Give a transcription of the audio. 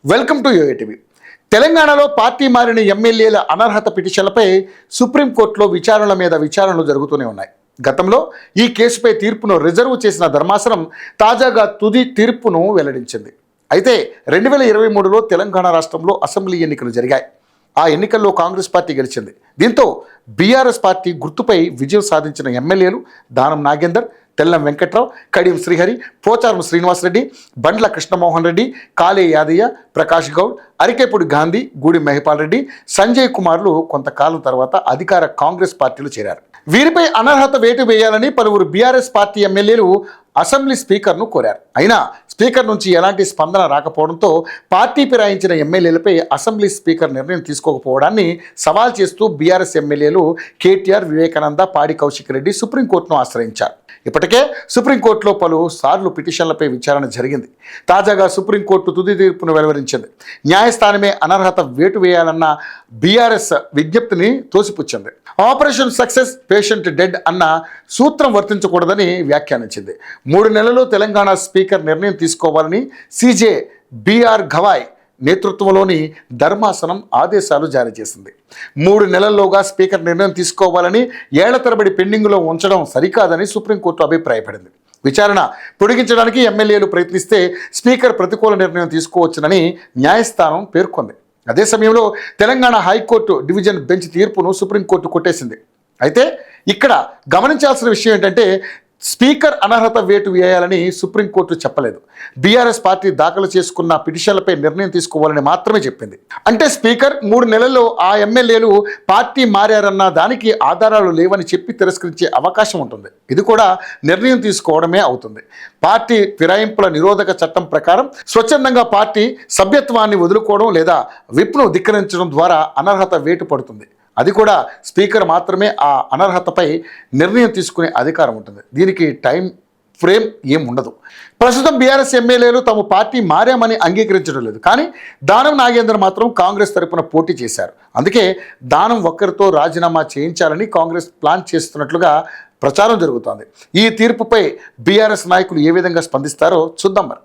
Welcome to యూఏటీవీ. తెలంగాణలో party మారిన ఎమ్మెల్యేల అనర్హత పిటిషన్లపై సుప్రీంకోర్టులో విచారణల మీద విచారణలు జరుగుతూనే ఉన్నాయి. గతంలో ఈ కేసుపై తీర్పును రిజర్వ్ చేసిన ధర్మాసనం తాజాగా తుది తీర్పును వెల్లడించింది. అయితే 2023లో తెలంగాణ రాష్ట్రంలో అసెంబ్లీ ఎన్నికలు జరిగాయి. ఆ ఎన్నికల్లో కాంగ్రెస్ పార్టీ గెలిచింది. దీంతో బీఆర్ఎస్ పార్టీ గుర్తుపై విజయం సాధించిన ఎమ్మెల్యేలు దానం నాగేందర్, తెల్లం వెంకట్రావు, కడియం శ్రీహరి, పోచారం శ్రీనివాసరెడ్డి, బండ్ల కృష్ణమోహన్ రెడ్డి, కాళే యాదయ్య, ప్రకాష్ గౌడ్, అరికేపూడి గాంధీ, గూడి మహిపాల్ రెడ్డి, సంజయ్ కుమార్లు కొంతకాలం తర్వాత అధికార కాంగ్రెస్ పార్టీలో చేరారు. వీరిపై అనర్హత వేటు వేయాలని పలువురు బీఆర్ఎస్ పార్టీ ఎమ్మెల్యేలు అసెంబ్లీ స్పీకర్ను కోరారు. అయినా స్పీకర్ నుంచి ఎలాంటి స్పందన రాకపోవడంతో పార్టీ ఫిరాయించిన ఎమ్మెల్యేలపై అసెంబ్లీ స్పీకర్ నిర్ణయం తీసుకోకపోవడాన్ని సవాల్ చేస్తూ బీఆర్ఎస్ ఎమ్మెల్యేలు కేటీఆర్, వివేకానంద, పాడి కౌశిక్ రెడ్డి సుప్రీంకోర్టును ఆశ్రయించారు. ఇప్పటికే సుప్రీంకోర్టులో పలుసార్లు పిటిషన్లపై విచారణ జరిగింది. తాజాగా సుప్రీంకోర్టు తుది తీర్పును వెలువరించింది. న్యాయస్థానమే అనర్హత వేటు వేయాలన్న బీఆర్ఎస్ విజ్ఞప్తిని తోసిపుచ్చింది. ఆపరేషన్ సక్సెస్, పేషెంట్ డెడ్ అన్న సూత్రం వర్తించకూడదని వ్యాఖ్యానించింది. 3 నెలల్లో తెలంగాణ స్పీకర్ నిర్ణయం తీసుకోవాలని సీజే బీఆర్ గవాయ్ నేతృత్వంలోని ధర్మాసనం ఆదేశాలు జారీ చేసింది. 3 నెలల్లోగా స్పీకర్ నిర్ణయం తీసుకోవాలని ఏళ్ల తరబడి పెండింగ్లో ఉంచడం సరికాదని సుప్రీంకోర్టు అభిప్రాయపడింది. విచారణ పొడిగించడానికి ఎమ్మెల్యేలు ప్రయత్నిస్తే స్పీకర్ ప్రతికూల నిర్ణయం తీసుకోవచ్చునని న్యాయస్థానం పేర్కొంది. అదే సమయంలో తెలంగాణ హైకోర్టు డివిజన్ బెంచ్ తీర్పును సుప్రీంకోర్టు కొట్టేసింది. అయితే ఇక్కడ గమనించాల్సిన విషయం ఏంటంటే, స్పీకర్ అనర్హత వేటు వేయాలని సుప్రీంకోర్టు చెప్పలేదు. బీఆర్ఎస్ పార్టీ దాఖలు చేసుకున్న పిటిషన్లపై నిర్ణయం తీసుకోవాలని మాత్రమే చెప్పింది. అంటే స్పీకర్ 3 నెలల్లో ఆ ఎమ్మెల్యేలు పార్టీ మారారన్న దానికి ఆధారాలు లేవని చెప్పి తిరస్కరించే అవకాశం ఉంటుంది. ఇది కూడా నిర్ణయం తీసుకోవడమే అవుతుంది. పార్టీ ఫిరాయింపుల నిరోధక చట్టం ప్రకారం స్వచ్ఛందంగా పార్టీ సభ్యత్వాన్ని వదులుకోవడం లేదా విప్ను ధిక్కరించడం ద్వారా అనర్హత వేటు పడుతుంది. అది కూడా స్పీకర్ మాత్రమే ఆ అనర్హతపై నిర్ణయం తీసుకునే అధికారం ఉంటుంది. దీనికి టైం ఫ్రేమ్ ఏం ఉండదు. ప్రస్తుతం బీఆర్ఎస్ ఎమ్మెల్యేలు తమ పార్టీ మారామని అంగీకరించడం లేదు. కానీ దానం నాగేందర్ మాత్రం కాంగ్రెస్ తరపున పోటీ చేశారు. అందుకే దానం ఒక్కరితో రాజీనామా చేయించాలని కాంగ్రెస్ ప్లాన్ చేస్తున్నట్లుగా ప్రచారం జరుగుతోంది. ఈ తీర్పుపై బీఆర్ఎస్ నాయకులు ఏ విధంగా స్పందిస్తారో చూద్దాం మరి.